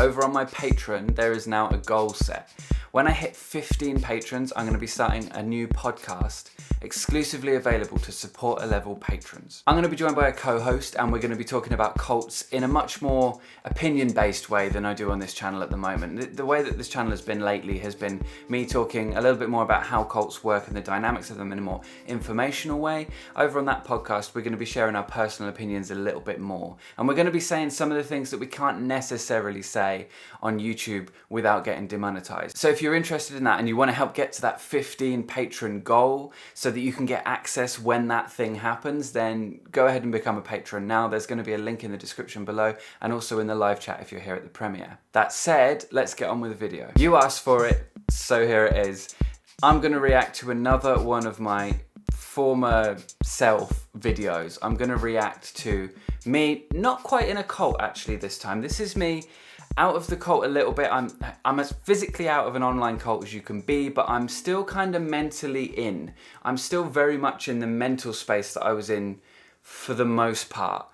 over on my Patreon, there is now a goal set. When I hit 15 patrons, I'm going to be starting a new podcast exclusively available to supporter level patrons. I'm going to be joined by a co-host, and we're going to be talking about cults in a much more opinion-based way than I do on this channel at the moment. The way that this channel has been lately has been me talking a little bit more about how cults work and the dynamics of them in a more informational way. Over on that podcast, we're going to be sharing our personal opinions a little bit more. And we're going to be saying some of the things that we can't necessarily say on YouTube without getting demonetized. So if you're interested in that and you want to help get to that 15 patron goal so that you can get access when that thing happens, then go ahead and become a patron now. There's going to be a link in the description below and also in the live chat if you're here at the premiere. That said, let's get on with the video. You asked for it, so here it is. I'm going to react to another one of my former self videos. I'm going to react to me, not quite in a cult actually this time. This is me out of the cult a little bit. I'm as physically out of an online cult as you can be, but I'm still kind of mentally in. I'm still very much in the mental space that I was in for the most part,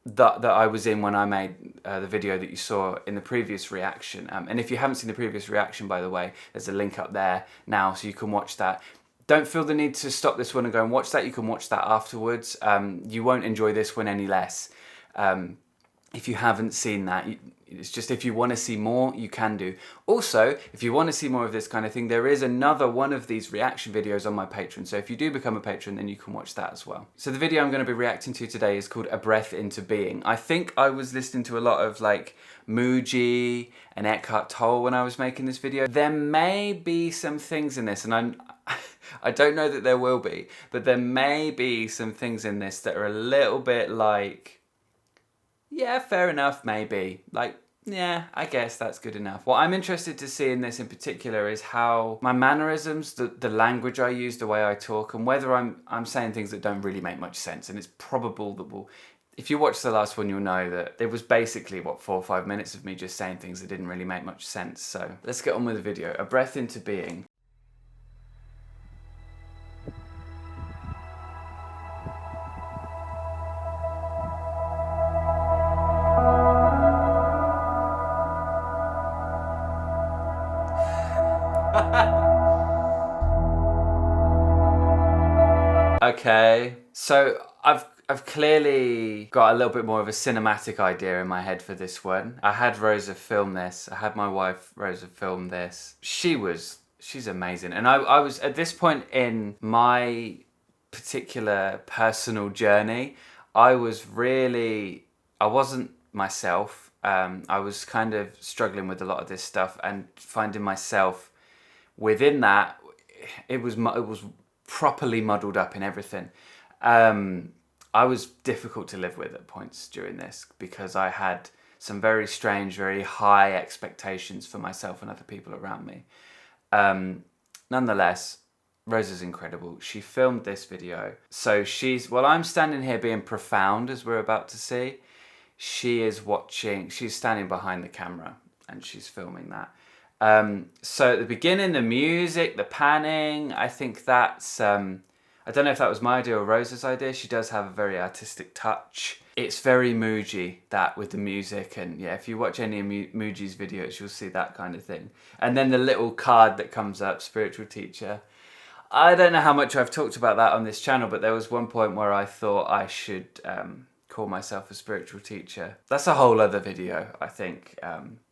that I was in when I made the video that you saw in the previous reaction. And if you haven't seen the previous reaction, by the way, there's a link up there now so you can watch that. Don't feel the need to stop this one and go and watch that. You can watch that afterwards. You won't enjoy this one any less. If you haven't seen that, it's just if you want to see more, you can do. Also, if you want to see more of this kind of thing, there is another one of these reaction videos on my Patreon. So if you do become a patron, then you can watch that as well. So the video I'm going to be reacting to today is called A Breath into Being. I think I was listening to a lot of like Muji and Eckhart Tolle when I was making this video. There may be some things in this, and I don't know that there will be, but there may be some things in this that are a little bit like, yeah, fair enough, maybe. Like, yeah, I guess that's good enough. What I'm interested to see in this in particular is how my mannerisms, the language I use, the way I talk, and whether I'm saying things that don't really make much sense. And it's probable that if you watch the last one, you'll know that it was basically, 4 or 5 minutes of me just saying things that didn't really make much sense. So let's get on with the video. A Breath into Being. Okay, so I've clearly got a little bit more of a cinematic idea in my head for this one. I had Rosa film this. I had my wife Rosa film this. She's amazing. And I was at this point in my particular personal journey, I wasn't myself. I was kind of struggling with a lot of this stuff and finding myself within that. It was properly muddled up in everything. I was difficult to live with at points during this because I had some very strange, very high expectations for myself and other people around me. Nonetheless, Rosa's incredible. She filmed this video. So I'm standing here being profound, as we're about to see. She's standing behind the camera and she's filming that. So at the beginning, the music, the panning, I think that's, I don't know if that was my idea or Rosa's idea. She does have a very artistic touch. It's very Muji, that with the music, and yeah, if you watch any of Muji's videos, you'll see that kind of thing. And then the little card that comes up, spiritual teacher. I don't know how much I've talked about that on this channel, but there was one point where I thought I should call myself a spiritual teacher. That's a whole other video, I think.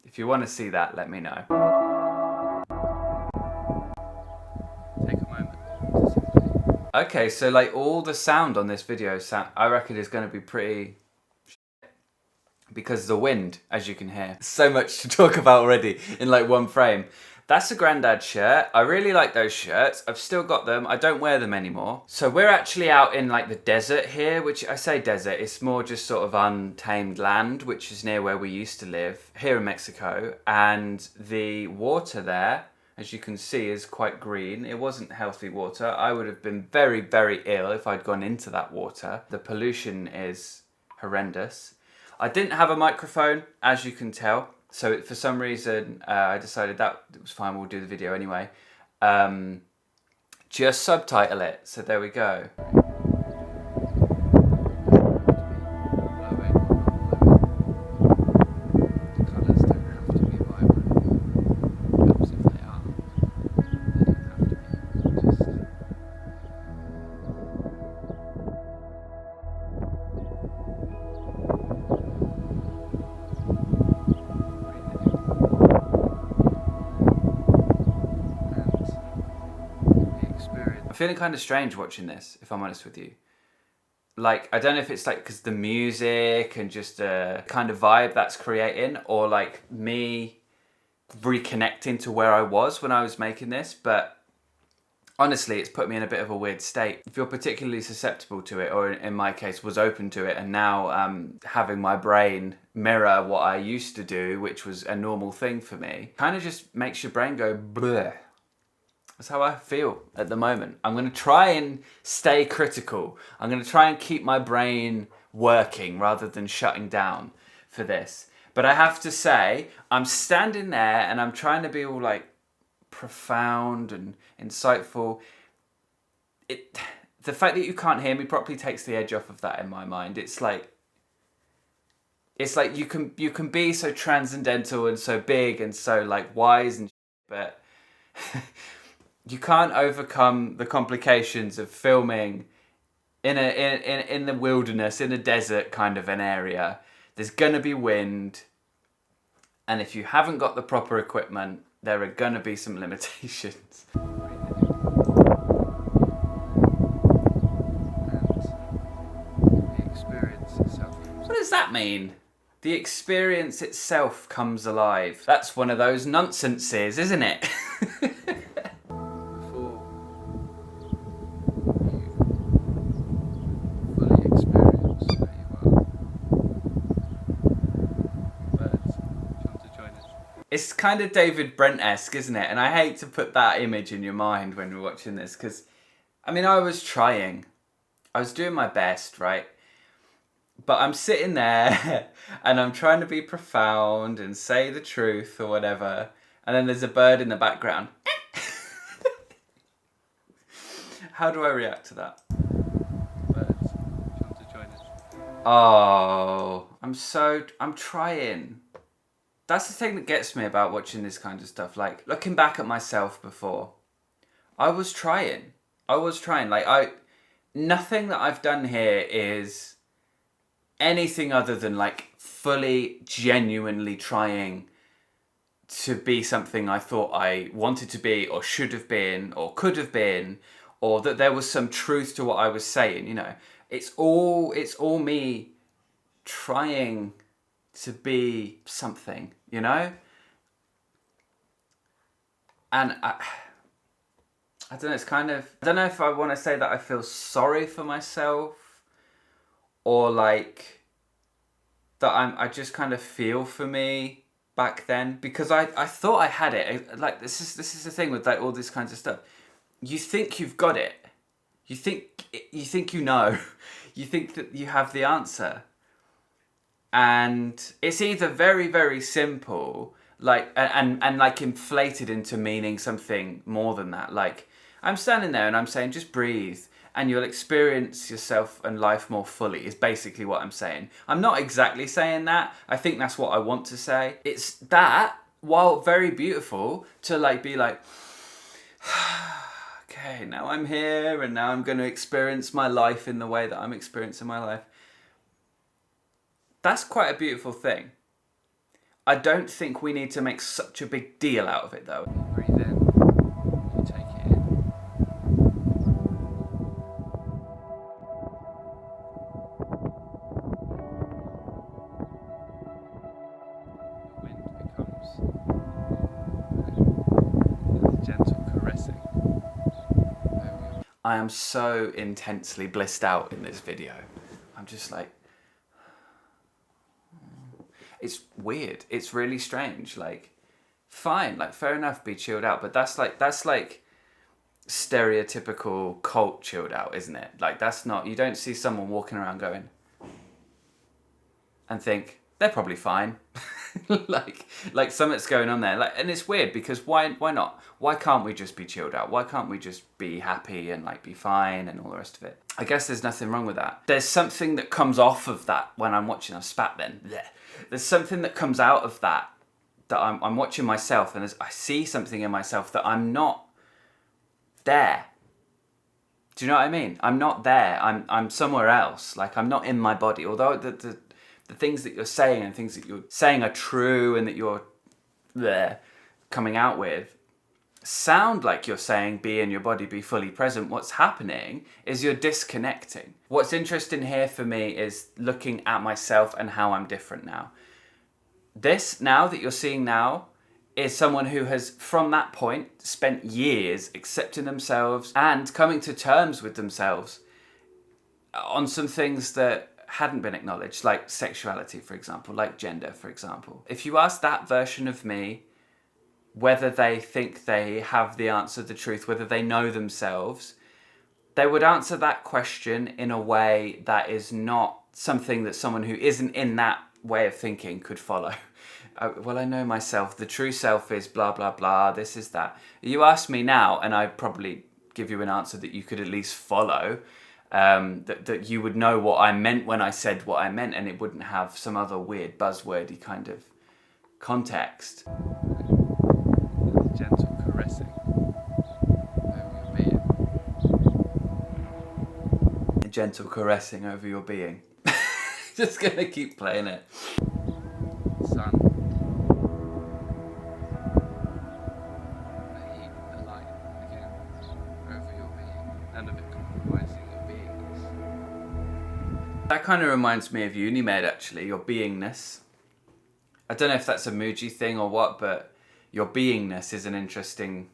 If you want to see that, let me know. Take a moment. Okay, so like all the sound on this video, I reckon is going to be pretty because the wind, as you can hear. So much to talk about already in like one frame. That's a Grandad shirt. I really like those shirts. I've still got them. I don't wear them anymore. So we're actually out in like the desert here, which I say desert, it's more just sort of untamed land, which is near where we used to live here in Mexico. And the water there, as you can see, is quite green. It wasn't healthy water. I would have been very, very ill if I'd gone into that water. The pollution is horrendous. I didn't have a microphone, as you can tell. So for some reason, I decided that it was fine, we'll do the video anyway. Just subtitle it, so there we go. The colours don't have to be I'm feeling kind of strange watching this, if I'm honest with you. Like, I don't know if it's like because the music and just a kind of vibe that's creating, or like me reconnecting to where I was when I was making this, but honestly, it's put me in a bit of a weird state. If you're particularly susceptible to it, or in my case, was open to it, and now having my brain mirror what I used to do, which was a normal thing for me, kind of just makes your brain go bleh. That's how I feel at the moment. I'm going to try and stay critical. I'm going to try and keep my brain working rather than shutting down for this. But I have to say, I'm standing there and I'm trying to be all like profound and insightful. The fact that you can't hear me properly takes the edge off of that in my mind. It's like you can be so transcendental and so big and so like wise and but you can't overcome the complications of filming in the wilderness, in a desert kind of an area. There's gonna be wind, and if you haven't got the proper equipment, there are gonna be some limitations. What does that mean? The experience itself comes alive. That's one of those nonsenses, isn't it? It's kind of David Brent-esque, isn't it? And I hate to put that image in your mind when you're watching this, because, I mean, I was trying. I was doing my best, right? But I'm sitting there and I'm trying to be profound and say the truth or whatever. And then there's a bird in the background. How do I react to that? Birds, do you want to join us? Oh, I'm trying. That's the thing that gets me about watching this kind of stuff. Like, looking back at myself before, I was trying. Like, nothing that I've done here is anything other than like fully, genuinely trying to be something I thought I wanted to be, or should have been, or could have been, or that there was some truth to what I was saying, you know. It's all me trying to be something, you know? And I don't know, it's kind of, I don't know if I want to say that I feel sorry for myself, or like that I just kind of feel for me back then, because I thought I had it. Like, this is the thing with like all these kinds of stuff. You think you've got it. You think you know. You think that you have the answer. And it's either very, very simple, like, and like inflated into meaning something more than that. Like, I'm standing there and I'm saying, just breathe and you'll experience yourself and life more fully, is basically what I'm saying. I'm not exactly saying that. I think that's what I want to say. It's that, while very beautiful, to like be like, okay, now I'm here and now I'm going to experience my life in the way that I'm experiencing my life. That's quite a beautiful thing. I don't think we need to make such a big deal out of it, though. Breathe in. You take it in. The wind becomes gentle caressing. I am so intensely blissed out in this video. I'm just like, it's weird. It's really strange. Like, fine, like, fair enough, be chilled out, but that's like stereotypical cult chilled out, isn't it? Like, that's not, you don't see someone walking around going and think they're probably fine. like something's going on there. Like, and it's weird because why not? Why can't we just be chilled out? Why can't we just be happy and like be fine and all the rest of it? I guess there's nothing wrong with that. There's something that comes off of that when I'm watching. I've spat then. Blech. There's something that comes out of that I'm watching myself, and I see something in myself that I'm not there. Do you know what I mean? I'm not there. I'm somewhere else. Like, I'm not in my body. Although the things that you're saying and things that you're saying are true and that you're there coming out with, sound like you're saying be in your body, be fully present, what's happening is you're disconnecting. What's interesting here for me is looking at myself and how I'm different now. This now that you're seeing now is someone who has, from that point, spent years accepting themselves and coming to terms with themselves on some things that hadn't been acknowledged, like sexuality, for example, like gender, for example. If you ask that version of me whether they think they have the answer, the truth, whether they know themselves, they would answer that question in a way that is not something that someone who isn't in that way of thinking could follow. Well, I know myself, the true self is blah, blah, blah, this is that. You ask me now, and I'd probably give you an answer that you could at least follow, that you would know what I meant when I said what I meant, and it wouldn't have some other weird buzzwordy kind of context. Gentle caressing over your being. A gentle caressing over your being. Just gonna keep playing it. Sun. The heat, the light, again, over your being. None of it compromising your beingness. That kind of reminds me of Unimed, actually, your beingness. I don't know if that's a Muji thing or what, but your beingness is an interesting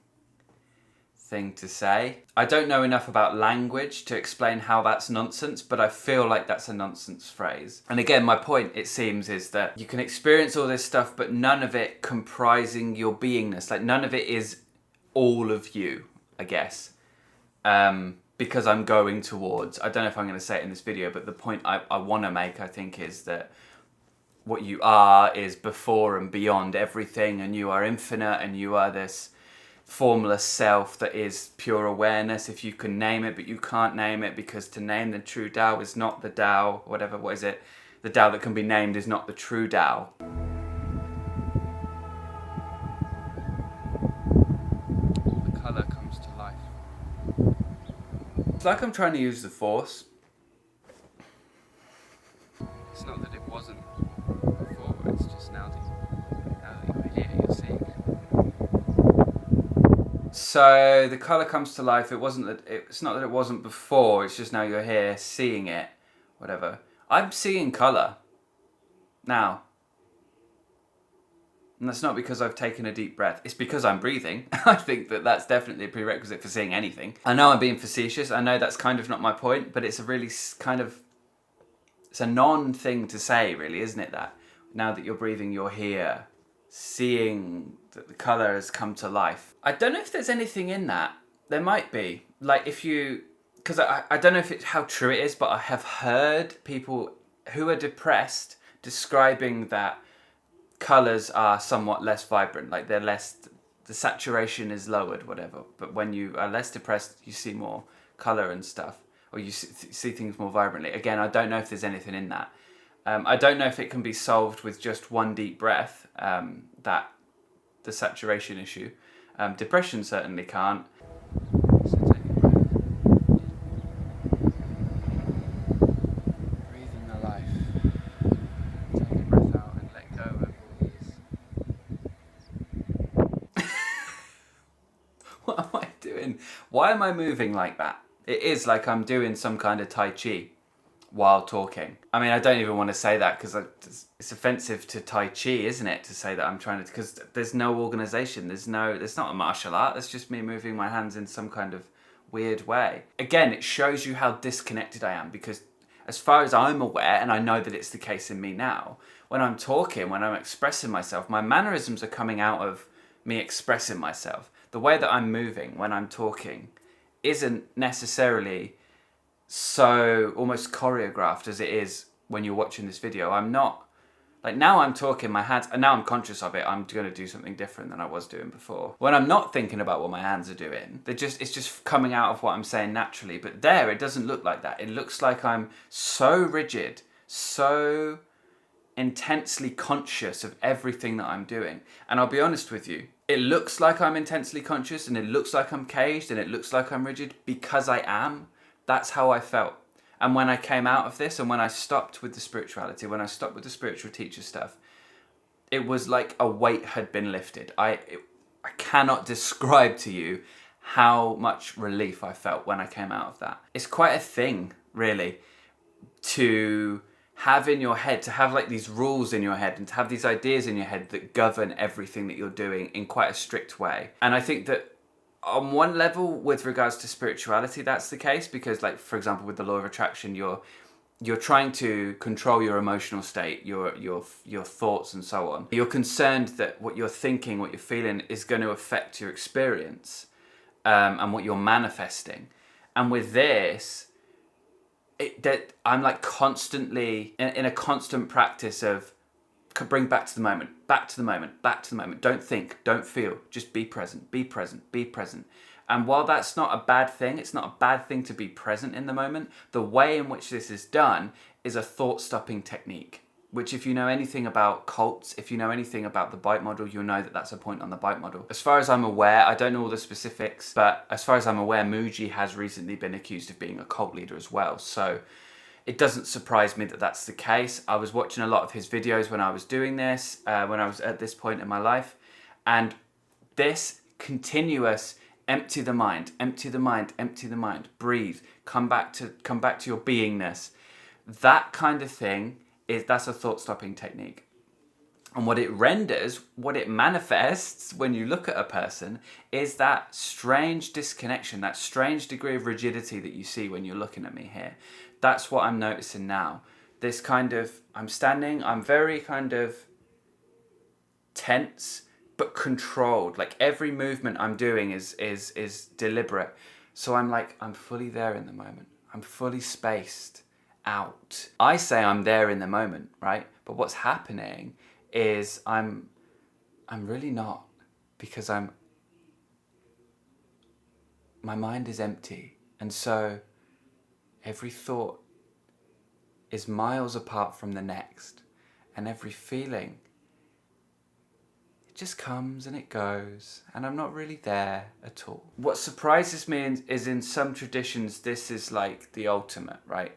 thing to say. I don't know enough about language to explain how that's nonsense, but I feel like that's a nonsense phrase. And again, my point, it seems, is that you can experience all this stuff, but none of it comprising your beingness. Like, none of it is all of you, I guess. Because I'm going towards, I don't know if I'm going to say it in this video, but the point I want to make, I think, is that what you are is before and beyond everything, and you are infinite, and you are this formless self that is pure awareness, if you can name it, but you can't name it, because to name the true Tao is not the Tao, whatever, what is it? The Tao that can be named is not the true Tao. The colour comes to life. It's like I'm trying to use the Force. It's not that it wasn't before, it's just now that you're here, you're seeing it. So the colour comes to life. It's not that it wasn't before, it's just now you're here seeing it, whatever. I'm seeing colour now. And that's not because I've taken a deep breath. It's because I'm breathing. I think that that's definitely a prerequisite for seeing anything. I know I'm being facetious. I know that's kind of not my point, but it's a really kind of, it's a non-thing to say, really, isn't it? That now that you're breathing, you're here, seeing that the colour has come to life. I don't know if there's anything in that. There might be. Like if you, because I don't know how true it is, but I have heard people who are depressed describing that colours are somewhat less vibrant, like they're less, the saturation is lowered, whatever. But when you are less depressed, you see more colour and stuff, or you see things more vibrantly. Again, I don't know if there's anything in that. I don't know if it can be solved with just one deep breath, that the saturation issue. Depression certainly can't. So take a breath. Breathe in the life. Take a breath out and let go of all these. What am I doing? Why am I moving like that? It is like I'm doing some kind of Tai Chi while talking. I mean, I don't even want to say that because it's offensive to Tai Chi, isn't it? To say that I'm trying to, because there's no organization, there's not a martial art, that's just me moving my hands in some kind of weird way. Again, it shows you how disconnected I am, because as far as I'm aware, and I know that it's the case in me now, when I'm talking, when I'm expressing myself, my mannerisms are coming out of me expressing myself. The way that I'm moving when I'm talking isn't necessarily so almost choreographed as it is when you're watching this video. I'm not, like now I'm talking, my hands, and now I'm conscious of it, I'm going to do something different than I was doing before. When I'm not thinking about what my hands are doing, it's just coming out of what I'm saying naturally. But there, it doesn't look like that. It looks like I'm so rigid, so intensely conscious of everything that I'm doing. And I'll be honest with you, it looks like I'm intensely conscious, and it looks like I'm caged, and it looks like I'm rigid because I am. That's how I felt. And when I came out of this, and when I stopped with the spirituality, when I stopped with the spiritual teacher stuff, it was like a weight had been lifted. I cannot describe to you how much relief I felt when I came out of that. It's quite a thing, really, to have in your head, to have like these rules in your head and to have these ideas in your head that govern everything that you're doing in quite a strict way. And I think that on one level, with regards to spirituality, that's the case, because like, for example, with the law of attraction, you're trying to control your emotional state, your thoughts and so on. You're concerned that what you're thinking, what you're feeling is going to affect your experience, and what you're manifesting. And with this, that I'm like constantly in a constant practice of bring back to the moment, back to the moment, back to the moment. Don't think, don't feel, just be present, be present, be present. And while that's not a bad thing, it's not a bad thing to be present in the moment. The way in which this is done is a thought-stopping technique, which if you know anything about cults, if you know anything about the bite model, you'll know that that's a point on the bite model. As far as I'm aware, I don't know all the specifics, but as far as I'm aware, Muji has recently been accused of being a cult leader as well. So it doesn't surprise me that that's the case. I was watching a lot of his videos when I was doing this, when I was at this point in my life. And this continuous empty the mind, empty the mind, empty the mind, breathe, come back to your beingness. That kind of thing, that's a thought-stopping technique. And what it renders, what it manifests when you look at a person is that strange disconnection, that strange degree of rigidity that you see when you're looking at me here. That's what I'm noticing now. This kind of, I'm standing, I'm very kind of tense, but controlled. Like every movement I'm doing is deliberate. So I'm fully there in the moment. I'm fully spaced out. I say I'm there in the moment, right? But what's happening is I'm really not, because my mind is empty. And so every thought is miles apart from the next, and every feeling, it just comes and it goes, and I'm not really there at all. What surprises me is in some traditions, this is like the ultimate, right?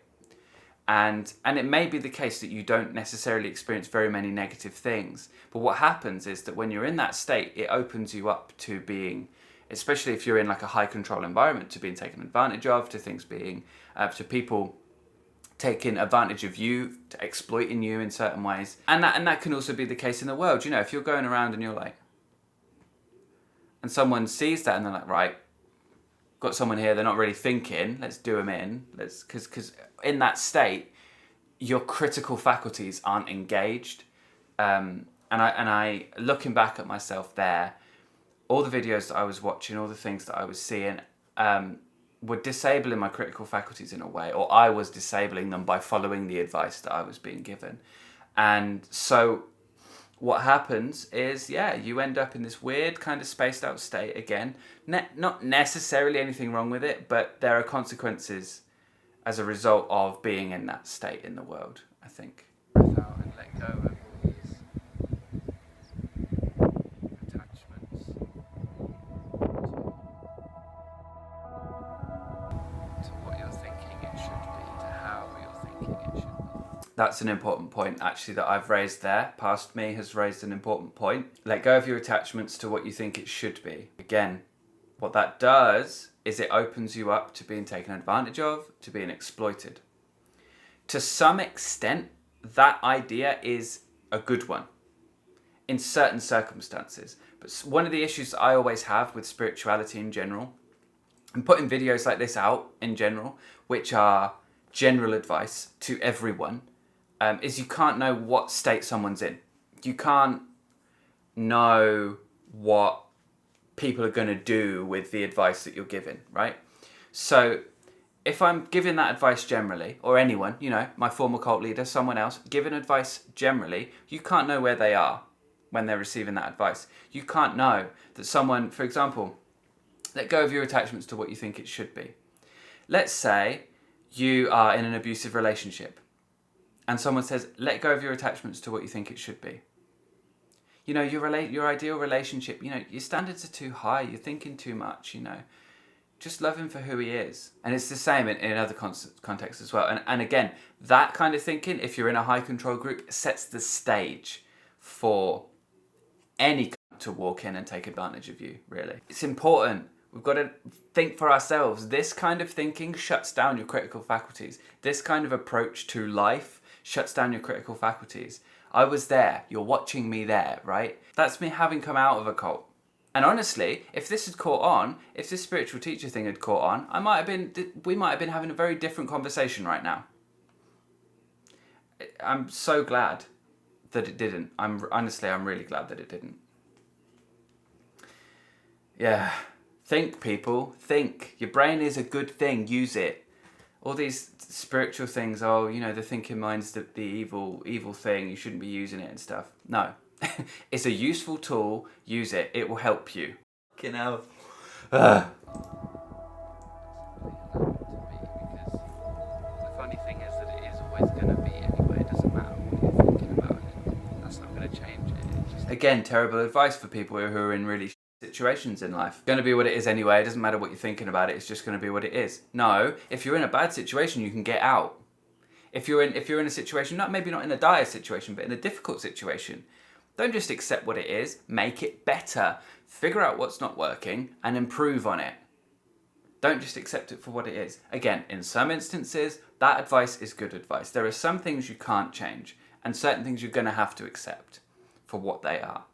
And it may be the case that you don't necessarily experience very many negative things, but what happens is that when you're in that state, it opens you up to being, especially if you're in like a high control environment, to being taken advantage of, to things being, to people taking advantage of you, to exploiting you in certain ways. And that can also be the case in the world. You know, if you're going around and you're like, and someone sees that and they're like, right, got someone here, they're not really thinking, let's do them in. Because in that state, your critical faculties aren't engaged. And I looking back at myself there, all the videos that I was watching, all the things that I was seeing, were disabling my critical faculties in a way, or I was disabling them by following the advice that I was being given. And so what happens is, you end up in this weird kind of spaced out state again. Not necessarily anything wrong with it, but there are consequences as a result of being in that state in the world, I think. Breathe out and let go of these attachments to what you're thinking it should be, to how you're thinking it should be. That's an important point, actually, that I've raised there. Past me has raised an important point. Let go of your attachments to what you think it should be. Again, what that does is it opens you up to being taken advantage of, to being exploited. To some extent, that idea is a good one in certain circumstances. But one of the issues that I always have with spirituality in general, and putting videos like this out in general, which are general advice to everyone, is you can't know what state someone's in. You can't know what people are going to do with the advice that you're giving, right? So if I'm giving that advice generally, or anyone, you know, my former cult leader, someone else, giving advice generally, you can't know where they are when they're receiving that advice. You can't know that someone, for example, let go of your attachments to what you think it should be. Let's say you are in an abusive relationship and someone says, let go of your attachments to what you think it should be. You know, your ideal relationship, you know, your standards are too high, you're thinking too much, you know. Just love him for who he is. And it's the same in other contexts as well. And again, that kind of thinking, if you're in a high control group, sets the stage for any to walk in and take advantage of you, really. It's important. We've got to think for ourselves. This kind of thinking shuts down your critical faculties. This kind of approach to life shuts down your critical faculties. I was there. You're watching me there, right? That's me having come out of a cult. And honestly, if this had caught on, if this spiritual teacher thing had caught on, we might have been having a very different conversation right now. I'm so glad that it didn't. I'm really glad that it didn't. Yeah. Think, people. Think. Your brain is a good thing. Use it. All these spiritual things, the thinking mind's the evil thing. You shouldn't be using it and stuff. No. It's a useful tool. Use it. It will help you. Fucking hell. The funny thing is that it is always going to be anyway. It doesn't matter what you're thinking about it. That's not going to change it. Again, terrible advice for people who are in really situations in life. It's going to be what it is anyway. It doesn't matter what you're thinking about it. It's just going to be what it is. No, if you're in a bad situation, you can get out. If you're in a situation, maybe not in a dire situation, but in a difficult situation, don't just accept what it is. Make it better. Figure out what's not working and improve on it. Don't just accept it for what it is. Again, in some instances, that advice is good advice. There are some things you can't change and certain things you're going to have to accept for what they are.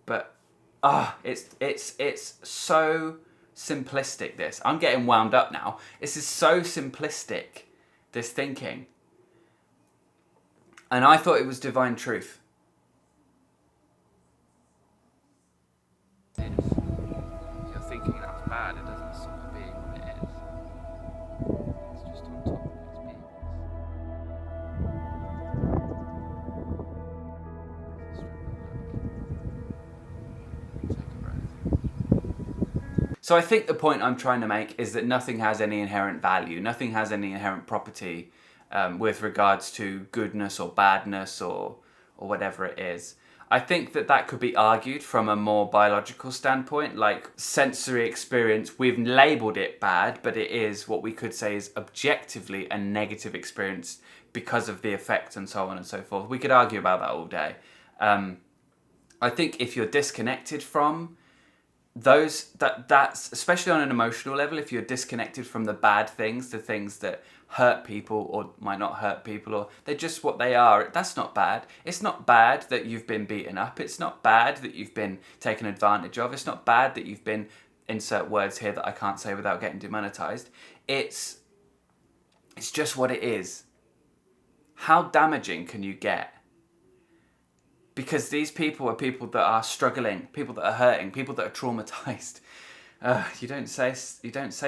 But it's so simplistic, this. I'm getting wound up now. This is so simplistic, this thinking. And I thought it was divine truth. If you're thinking that's bad, it doesn't stop it being what it is. It's just on top of its being. Take a breath. So I think the point I'm trying to make is that nothing has any inherent value. Nothing has any inherent property with regards to goodness or badness or whatever it is. I think that could be argued from a more biological standpoint, like sensory experience. We've labelled it bad, but it is what we could say is objectively a negative experience because of the effects and so on and so forth. We could argue about that all day. I think if you're disconnected from that's especially on an emotional level, if you're disconnected from the bad things, the things that hurt people or might not hurt people, or they're just what they are, that's not bad. It's not bad that you've been beaten up. It's not bad that you've been taken advantage of. It's not bad that you've been, insert words here that I can't say without getting demonetized. It's just what it is. How damaging can you get? Because these people are people that are struggling, people that are hurting, people that are traumatized. You don't say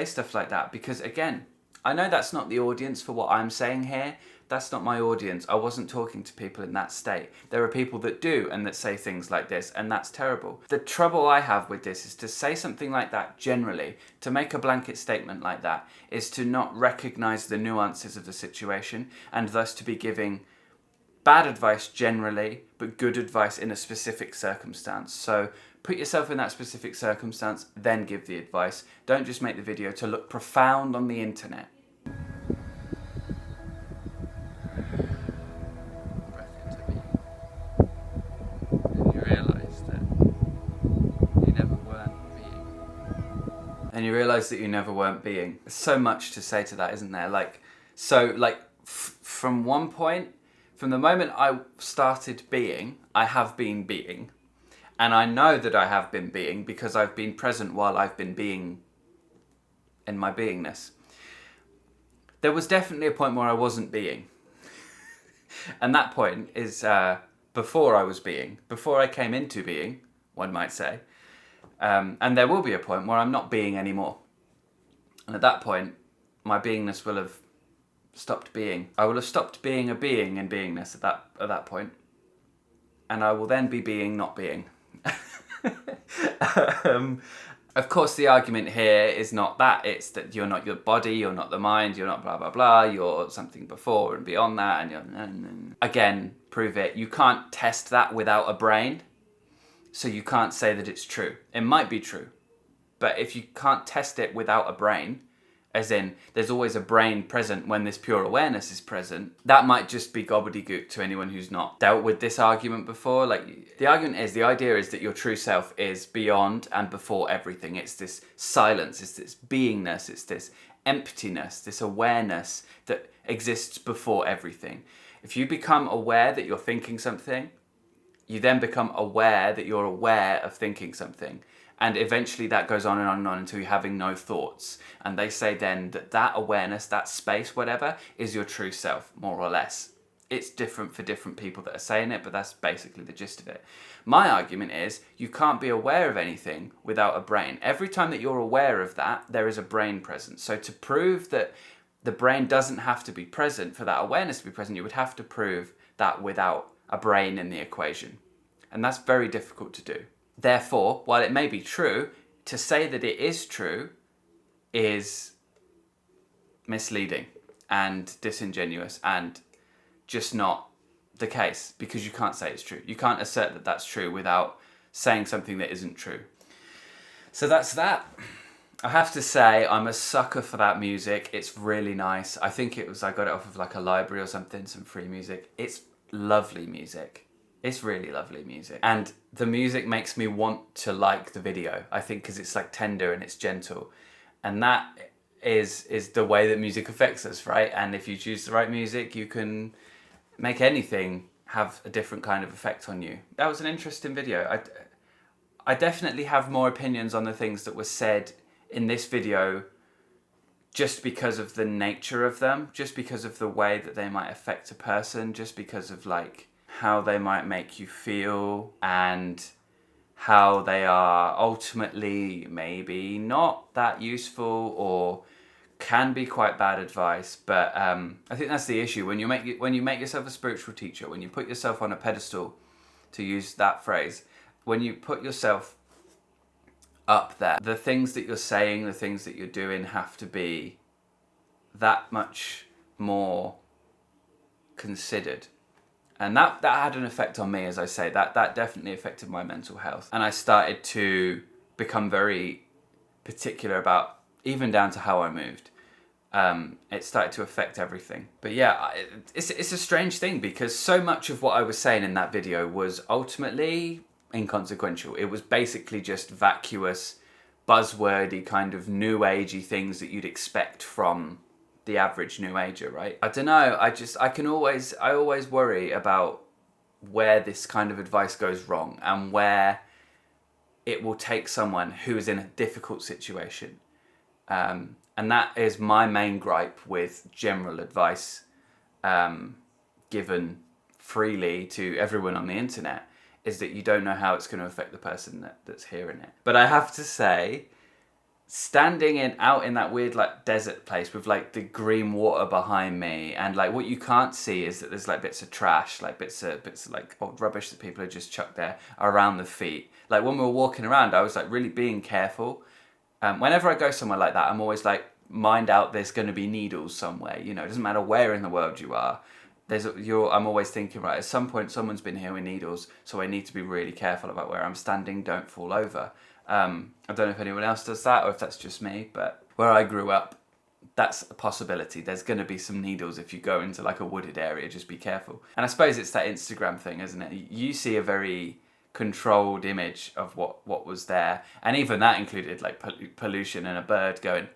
stuff like that because, again, I know that's not the audience for what I'm saying here. That's not my audience. I wasn't talking to people in that state. There are people that do and that say things like this, and that's terrible. The trouble I have with this is to say something like that generally, to make a blanket statement like that, is to not recognize the nuances of the situation and thus to be giving bad advice generally, but good advice in a specific circumstance. So put yourself in that specific circumstance, then give the advice. Don't just make the video to look profound on the internet. Breath into being. And you realise that you never weren't being. And you realise that you never weren't being. There's so much to say to that, isn't there? From one point, from the moment I started being, I have been being. And I know that I have been being because I've been present while I've been being in my beingness. There was definitely a point where I wasn't being. And that point is before I was being, before I came into being, one might say. And there will be a point where I'm not being anymore. And at that point, my beingness will have stopped being. I will have stopped being a being in beingness at that point. And I will then be being not being. Of course, the argument here is not that. It's that you're not your body, you're not the mind, you're not blah, blah, blah. You're something before and beyond that. And you're... Again, prove it. You can't test that without a brain. So you can't say that it's true. It might be true. But if you can't test it without a brain, as in there's always a brain present when this pure awareness is present, that might just be gobbledygook to anyone who's not dealt with this argument before. Like, the idea is that your true self is beyond and before everything. It's this silence, it's this beingness, it's this emptiness, this awareness that exists before everything. If you become aware that you're thinking something, you then become aware that you're aware of thinking something. And eventually that goes on and on and on until you're having no thoughts. And they say then that awareness, that space, whatever, is your true self, more or less. It's different for different people that are saying it, but that's basically the gist of it. My argument is you can't be aware of anything without a brain. Every time that you're aware of that, there is a brain present. So to prove that the brain doesn't have to be present for that awareness to be present, you would have to prove that without a brain in the equation. And that's very difficult to do. Therefore, while it may be true, to say that it is true is misleading and disingenuous and just not the case, because you can't say it's true. You can't assert that that's true without saying something that isn't true. So that's that. I have to say, I'm a sucker for that music. It's really nice. I think I got it off of like a library or something, some free music. It's lovely music. It's really lovely music. And the music makes me want to like the video, I think, because it's like tender and it's gentle. And that is the way that music affects us, right? And if you choose the right music, you can make anything have a different kind of effect on you. That was an interesting video. I definitely have more opinions on the things that were said in this video just because of the nature of them, just because of the way that they might affect a person, just because of like how they might make you feel and how they are ultimately maybe not that useful or can be quite bad advice. But I think that's the issue. When you make yourself a spiritual teacher, when you put yourself on a pedestal, to use that phrase, when you put yourself up there, the things that you're saying, the things that you're doing have to be that much more considered. And that had an effect on me, as I say. That definitely affected my mental health. And I started to become very particular about, even down to how I moved. It started to affect everything. But yeah, it's a strange thing, because so much of what I was saying in that video was ultimately inconsequential. It was basically just vacuous, buzzwordy, kind of new agey things that you'd expect from the average new ager, right? I don't know. I always worry about where this kind of advice goes wrong and where it will take someone who is in a difficult situation. And that is my main gripe with general advice given freely to everyone on the internet, is that you don't know how it's going to affect the person that's hearing it. But I have to say, standing out in that weird like desert place with like the green water behind me, and like what you can't see is that there's like bits of trash, like bits of like old rubbish that people have just chucked there around the feet. Like when we were walking around, I was like really being careful. Whenever I go somewhere like that, I'm always like, mind out, there's going to be needles somewhere. You know, it doesn't matter where in the world you are. I'm always thinking, right, at some point someone's been here with needles, so I need to be really careful about where I'm standing, don't fall over. I don't know if anyone else does that or if that's just me, but where I grew up, that's a possibility. There's going to be some needles if you go into like a wooded area, just be careful. And I suppose it's that Instagram thing, isn't it? You see a very controlled image of what was there, and even that included like pollution and a bird going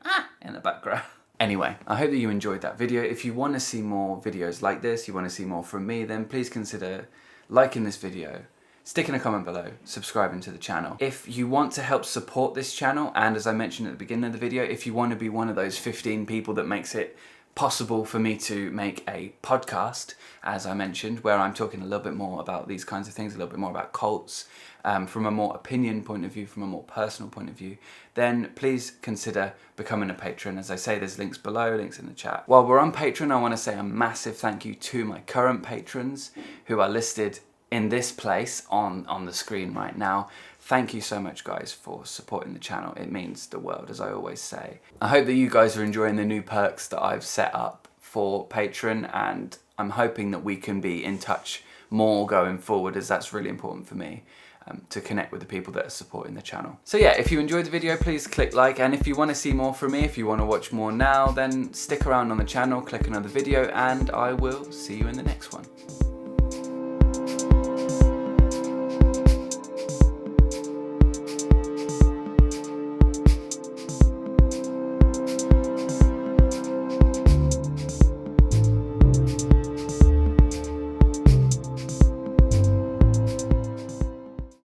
in the background. Anyway, I hope that you enjoyed that video. If you want to see more videos like this, you want to see more from me, then please consider liking this video, sticking a comment below, subscribing to the channel. If you want to help support this channel, and as I mentioned at the beginning of the video, if you want to be one of those 15 people that makes it possible for me to make a podcast, as I mentioned, where I'm talking a little bit more about these kinds of things, a little bit more about cults, from a more opinion point of view, from a more personal point of view, then please consider becoming a patron. As I say, there's links below, links in the chat. While we're on Patreon, I want to say a massive thank you to my current patrons who are listed in this place on the screen right now. Thank you so much, guys, for supporting the channel. It means the world, as I always say. I hope that you guys are enjoying the new perks that I've set up for Patreon, and I'm hoping that we can be in touch more going forward, as that's really important for me. to connect with the people that are supporting the channel. So yeah, if you enjoyed the video, please click like, and if you want to see more from me, if you want to watch more now, then stick around on the channel, click another video, and I will see you in the next one.